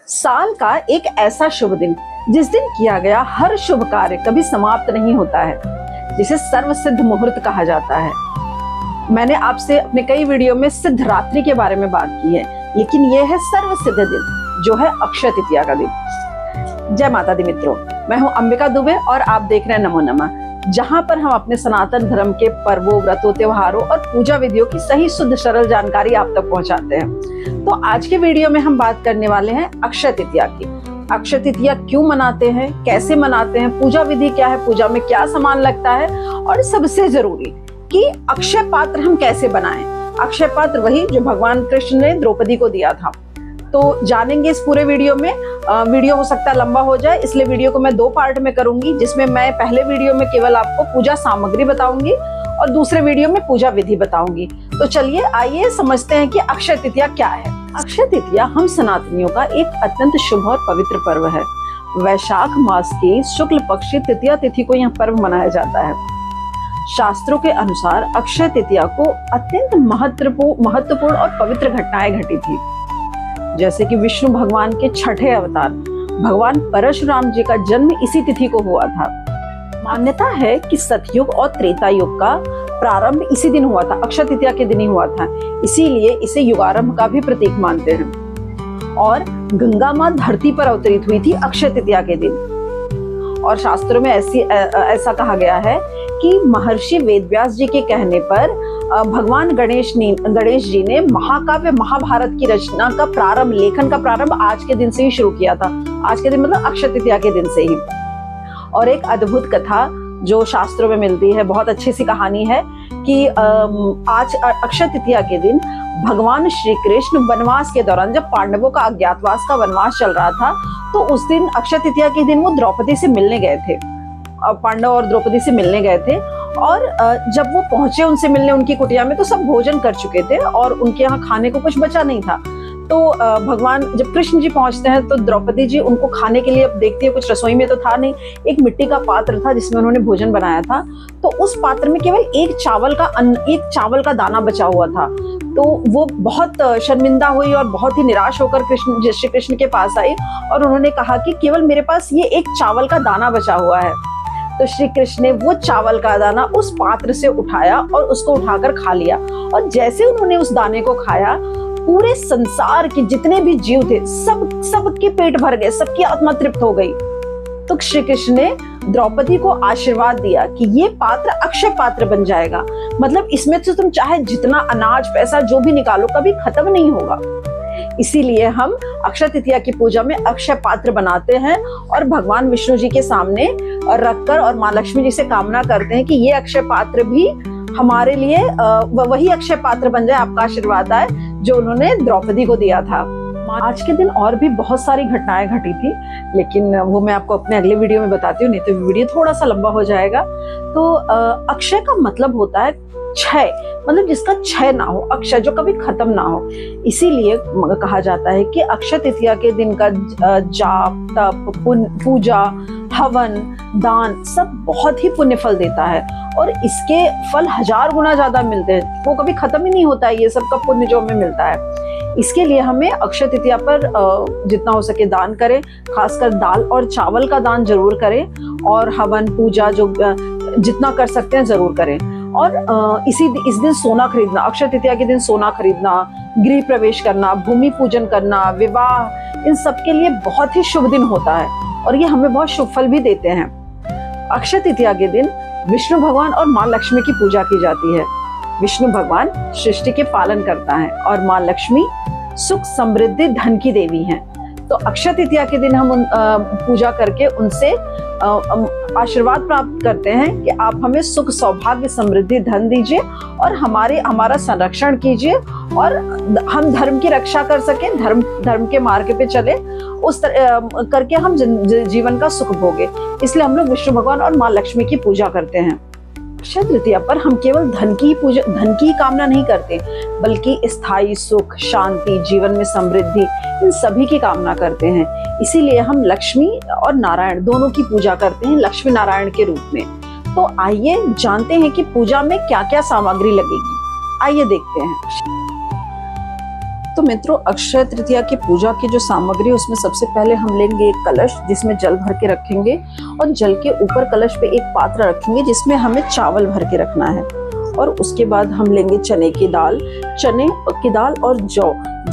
साल का एक ऐसा शुभ दिन जिस दिन किया गया हर शुभ कार्य कभी समाप्त नहीं होता है, जिसे सर्वसिद्ध मुहूर्त कहा जाता है। मैंने आपसे अपने कई वीडियो में सिद्ध रात्रि के बारे में बात की है, लेकिन यह है सर्वसिद्ध दिन, जो है अक्षय तृतीया का दिन। जय माता दी मित्रों, मैं हूं अंबिका दुबे और आप देख रहे हैं नमो नमः, जहां पर हम अपने सनातन धर्म के पर्वों, व्रतों, त्योहारों और पूजा विधियों की सही शुद्ध सरल जानकारी आप तक पहुंचाते हैं। तो आज के वीडियो में हम बात करने वाले हैं अक्षय तृतीया की। अक्षय तृतीया क्यों मनाते हैं, कैसे मनाते हैं, पूजा विधि क्या है, पूजा में क्या सामान लगता है, और सबसे जरूरी कि अक्षय पात्र हम कैसे बनाएं। अक्षय पात्र वही जो भगवान कृष्ण ने द्रौपदी को दिया था। तो जानेंगे इस पूरे वीडियो में। वीडियो हो सकता है लंबा हो जाए, इसलिए वीडियो को मैं 2 पार्ट में करूंगी, जिसमें मैं पहले वीडियो में केवल आपको पूजा सामग्री बताऊंगी और दूसरे वीडियो में पूजा विधि बताऊंगी। तो चलिए आइए समझते हैं कि अक्षय तृतीया क्या है। अक्षय तृतीया हम सनातनियों का एक अत्यंत शुभ और पवित्र पर्व है। वैशाख मास की शुक्ल पक्ष की तृतीया तिथि को यह पर्व मनाया जाता है। शास्त्रों के अनुसार अक्षय तृतीया को अत्यंत महत्वपूर्ण और पवित्र घटनाएं घटी थी, जैसे कि विष्णु भगवान के छठे अवतार भगवान परशुराम जी का जन्म इसी तिथि को हुआ था। मान्यता है कि सतयुग और त्रेता युग का प्रारंभ इसी दिन हुआ था, अक्षय तृतीया के दिन ही हुआ था, इसीलिए इसे युगारंभ का भी प्रतीक मानते हैं। और गंगा माँ धरती पर अवतरित हुई थी अक्षय तृतीया के दिन। और शास्त्रों में ऐसा कहा गया है कि महर्षि वेदव्यास जी के कहने पर भगवान गणेश जी ने महाकाव्य महाभारत की रचना का प्रारंभ, लेखन का प्रारंभ आज के दिन से ही शुरू किया था। आज के दिन मतलब अक्षय तृतीया के दिन से ही। और एक अद्भुत कथा जो शास्त्रों में मिलती है, बहुत अच्छी सी कहानी है कि आज अक्षय तृतीया के दिन भगवान श्री कृष्ण वनवास के दौरान, जब पांडवों का अज्ञातवास का वनवास चल रहा था, तो उस दिन अक्षय तृतीया के दिन वो द्रौपदी से मिलने गए थे। पांडव और द्रौपदी से मिलने गए थे, और जब वो पहुंचे उनसे मिलने उनकी कुटिया में, तो सब भोजन कर चुके थे और उनके यहाँ खाने को कुछ बचा नहीं था। तो भगवान जब कृष्ण जी पहुंचते हैं तो द्रौपदी जी उनको खाने के लिए, अब देखती है कुछ रसोई में तो था नहीं, एक मिट्टी का पात्र था जिसमें उन्होंने भोजन बनाया था। तो उस पात्र में केवल एक चावल का दाना बचा हुआ था। तो वो बहुत शर्मिंदा हुई और बहुत ही निराश होकर श्री कृष्ण के पास आई और उन्होंने कहा कि केवल मेरे पास ये एक चावल का दाना बचा हुआ है। तो श्री कृष्ण ने वो चावल का दाना उस पात्र से उठाया और उसको उठाकर खा लिया। और जैसे उन्होंने उस दाने को खाया, पूरे संसार के जितने भी जीव थे सबके पेट भर गए, सबकी आत्मा तृप्त हो गई। तो श्री कृष्ण ने द्रौपदी को आशीर्वाद दिया कि ये पात्र अक्षय पात्र बन जाएगा, मतलब इसमें से तुम चाहे जितना अनाज पैसा जो भी निकालो, कभी खत्म नहीं होगा। इसीलिए हम अक्षय तृतीया की पूजा में अक्षय पात्र बनाते हैं और भगवान विष्णु जी के सामने रखकर और माँ लक्ष्मी जी से कामना करते हैं कि ये अक्षय पात्र भी हमारे लिए वही अक्षय पात्र बन जाए, आपका आशीर्वाद आए जो उन्होंने द्रौपदी को दिया था। आज के दिन और भी बहुत सारी घटनाएं घटी थी, लेकिन वो मैं आपको अपने अगले वीडियो में बताती हूँ, नहीं तो वीडियो थोड़ा सा लंबा हो जाएगा। तो अक्षय का मतलब होता है क्षय, मतलब जिसका क्षय ना हो, अक्षय जो कभी खत्म ना हो। इसीलिए कहा जाता है कि अक्षय तृतीया के दिन का जाप, तप, पूजा, हवन, दान सब बहुत ही पुण्य फल देता है और इसके फल 1000 गुना ज्यादा मिलते हैं। वो कभी खत्म ही नहीं होता है, ये सब का पुण्य जो हमें मिलता है। इसके लिए हमें अक्षय तृतीया पर जितना हो सके दान करें, खासकर दाल और चावल का दान जरूर करें, और हवन पूजा जो जितना कर सकते हैं जरूर करें। और इस दिन सोना खरीदना, अक्षय तृतीया के दिन सोना खरीदना, गृह प्रवेश करना, भूमि पूजन करना, विवाह, इन सब के लिए बहुत ही शुभ दिन होता है और ये हमें बहुत शुभ फल भी देते हैं। अक्षय तृतीया के दिन विष्णु भगवान और माँ लक्ष्मी की पूजा की जाती है। विष्णु भगवान सृष्टि के पालन करता है और माँ लक्ष्मी सुख समृद्धि धन की देवी हैं। तो अक्षय तृतीया के दिन हम पूजा करके उनसे आशीर्वाद प्राप्त करते हैं कि आप हमें सुख सौभाग्य समृद्धि धन दीजिए और हमारा संरक्षण कीजिए और हम धर्म की रक्षा कर सकें, धर्म के मार्ग पे चले, उस करके हम जीवन का सुख भोगे। इसलिए हम लोग विष्णु भगवान और माँ लक्ष्मी की पूजा करते हैं। अक्षय तृतीया पर हम केवल धन की कामना नहीं करते, बल्कि स्थायी सुख, शांति, जीवन में समृद्धि, इन सभी की कामना करते हैं। इसीलिए हम लक्ष्मी और नारायण दोनों की पूजा करते हैं, लक्ष्मी नारायण के रूप में। तो आइए जानते हैं कि पूजा में क्या क्या सामग्री लगेगी। आइए देखते हैं। तो मित्रों, अक्षय तृतीया की पूजा की जो सामग्री, उसमें सबसे पहले हम लेंगे एक कलश जिसमें जल भर के रखेंगे, और जल के ऊपर कलश पे एक पात्र रखेंगे जिसमें हमें चावल भर के रखना है। और उसके बाद हम लेंगे चने की दाल और जौ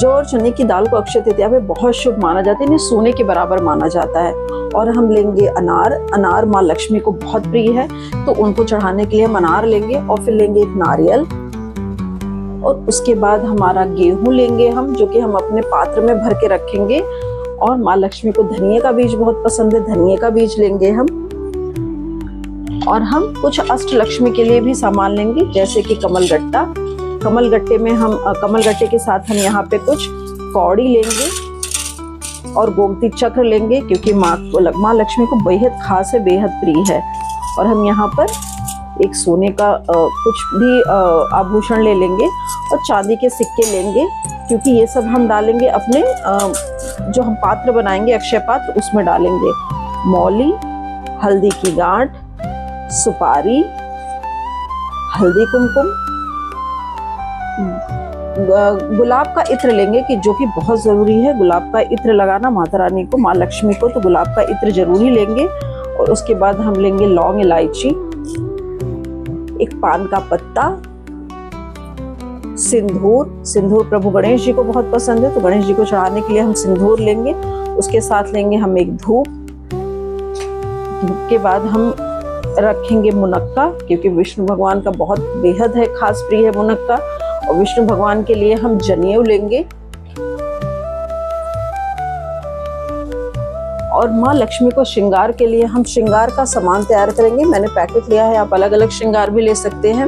और चने की दाल को अक्षय तृतीया पे बहुत शुभ माना जाता है, इन्हें सोने के बराबर माना जाता है। और हम लेंगे अनार माँ लक्ष्मी को बहुत प्रिय है, तो उनको चढ़ाने के लिए हम अनार लेंगे। और फिर लेंगे एक नारियल, और उसके बाद हमारा गेहूं लेंगे हम, जो कि हम अपने पात्र में भर के रखेंगे। और माँ लक्ष्मी को धनिये का बीज बहुत पसंद है, धनिये का बीज लेंगे हम। और हम कुछ अष्ट लक्ष्मी के लिए भी सामान लेंगे, जैसे कि कमलगट्टा। कमलगट्टे के साथ हम यहाँ पे कुछ कौड़ी लेंगे और गोमती चक्र लेंगे, क्योंकि माँ लक्ष्मी को बेहद खास है, बेहद प्रिय है। और हम यहाँ पर एक सोने का कुछ भी आभूषण ले लेंगे और चांदी के सिक्के लेंगे, क्योंकि ये सब हम डालेंगे अपने जो हम पात्र बनाएंगे, अक्षय पात्र, उसमें डालेंगे। मौली, हल्दी की गांठ, सुपारी, हल्दी कुमकुम, गुलाब का इत्र लेंगे, कि जो कि बहुत जरूरी है गुलाब का इत्र लगाना माता रानी को, माँ लक्ष्मी को, तो गुलाब का इत्र जरूरी लेंगे। और उसके बाद हम लेंगे लौंग, इलायची, एक पान का पत्ता, सिंदूर प्रभु गणेश जी को बहुत पसंद है, तो गणेश जी को चढ़ाने के लिए हम सिंदूर लेंगे। उसके साथ लेंगे हम एक धूप के बाद हम रखेंगे मुनक्का, क्योंकि विष्णु भगवान का बहुत बेहद है खास प्रिय है मुनक्का। और विष्णु भगवान के लिए हम जनेऊ लेंगे। और माँ लक्ष्मी को श्रृंगार के लिए हम श्रृंगार का सामान तैयार करेंगे। मैंने पैकेट लिया है, आप अलग अलग श्रृंगार भी ले सकते हैं।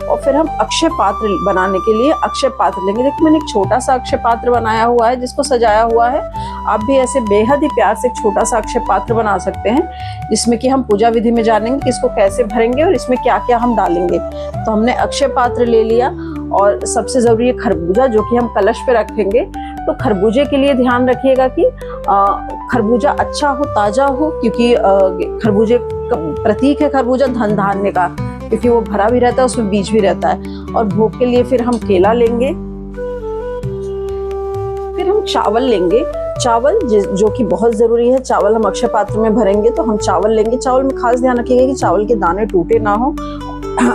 और फिर हम अक्षय पात्र बनाने के लिए अक्षय पात्र लेंगे। देखिए, मैंने एक छोटा सा अक्षय पात्र बनाया हुआ है जिसको सजाया हुआ है। आप भी ऐसे बेहद ही प्यार से एक छोटा सा अक्षय पात्र बना सकते हैं, जिसमें कि हम पूजा विधि में जानेंगे कि इसको कैसे भरेंगे और इसमें क्या क्या हम डालेंगे। तो हमने अक्षय पात्र ले लिया। और सबसे जरूरी है खरबूजा, जो कि हम कलश पे रखेंगे। तो खरबूजे के लिए ध्यान रखिएगा कि खरबूजा अच्छा हो, ताजा हो, क्योंकि खरबूजे का प्रतीक है खरबूजा धन धान्य का, क्योंकि वो भरा भी रहता है, उसमें बीज भी रहता है। और भोग के लिए फिर हम केला लेंगे। फिर हम चावल लेंगे, चावल जो कि बहुत जरूरी है। चावल हम अक्षय पात्र में भरेंगे, तो हम चावल लेंगे। चावल में खास ध्यान रखिएगा कि चावल के दाने टूटे ना हो।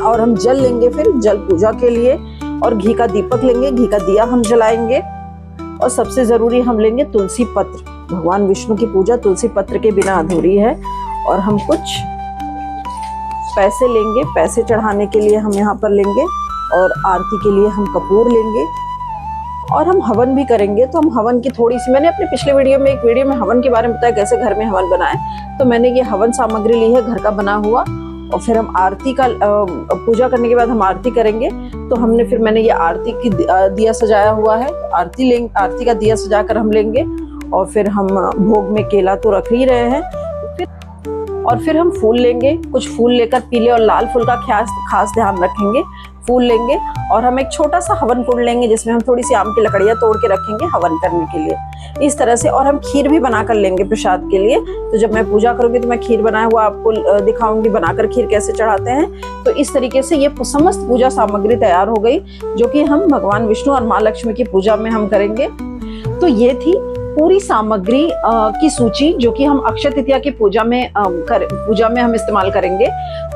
और हम जल लेंगे, फिर जल पूजा के लिए। और घी का दीपक लेंगे, घी का दिया हम जलाएंगे। और सबसे जरूरी हम लेंगे तुलसी पत्र। भगवान विष्णु की पूजा तुलसी पत्र के बिना अधूरी है। और हम कुछ पैसे लेंगे, पैसे चढ़ाने के लिए हम यहाँ पर लेंगे। और आरती के लिए हम कपूर लेंगे। और हम हवन भी करेंगे। तो हम हवन की थोड़ी सी, मैंने अपने पिछले एक वीडियो में हवन के बारे में बताया कैसे घर में हवन बनाएं। तो मैंने ये हवन सामग्री ली है घर का बना हुआ। और फिर हम आरती का पूजा करने के बाद हम आरती करेंगे। तो मैंने ये आरती की दिया सजाया हुआ है। आरती का दिया सजाकर हम लेंगे। और फिर हम भोग में केला तो रख ही रहे हैं। और फिर हम फूल लेंगे, कुछ फूल लेकर पीले और लाल फूल का खास ध्यान रखेंगे। फूल लेंगे और हम एक छोटा सा हवन कुंड लेंगे, जिसमें हम थोड़ी सी आम की लकड़ियां तोड़ के रखेंगे हवन करने के लिए, इस तरह से। और हम खीर भी बनाकर लेंगे प्रसाद के लिए। तो जब मैं पूजा करूंगी तो मैं खीर बनाया हुआ आपको दिखाऊंगी, बनाकर खीर कैसे चढ़ाते हैं। तो इस तरीके से ये समस्त पूजा सामग्री तैयार हो गई, जो कि हम भगवान विष्णु और माँ लक्ष्मी की पूजा में हम करेंगे। तो ये थी पूरी सामग्री की सूची, जो कि हम अक्षय तृतीया की पूजा में हम इस्तेमाल करेंगे।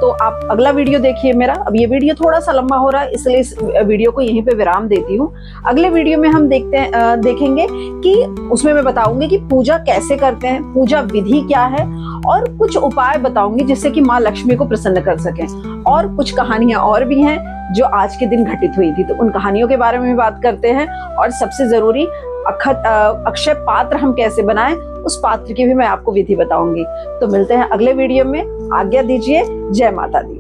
तो आप अगला वीडियो देखिए मेरा। अब ये वीडियो थोड़ा सा लंबा हो रहा है, इसलिए इस वीडियो को यहीं पे विराम देती हूँ। अगले वीडियो में हम देखेंगे कि उसमें मैं बताऊंगी कि पूजा कैसे करते हैं, पूजा विधि क्या है, और कुछ उपाय बताऊंगी जिससे कि माँ लक्ष्मी को प्रसन्न कर सकें। और कुछ कहानियां और भी हैं जो आज के दिन घटित हुई थी, तो उन कहानियों के बारे में भी बात करते हैं। और सबसे जरूरी अक्षय पात्र हम कैसे बनाएं, उस पात्र की भी मैं आपको विधि बताऊंगी। तो मिलते हैं अगले वीडियो में। आज्ञा दीजिए। जय माता दी।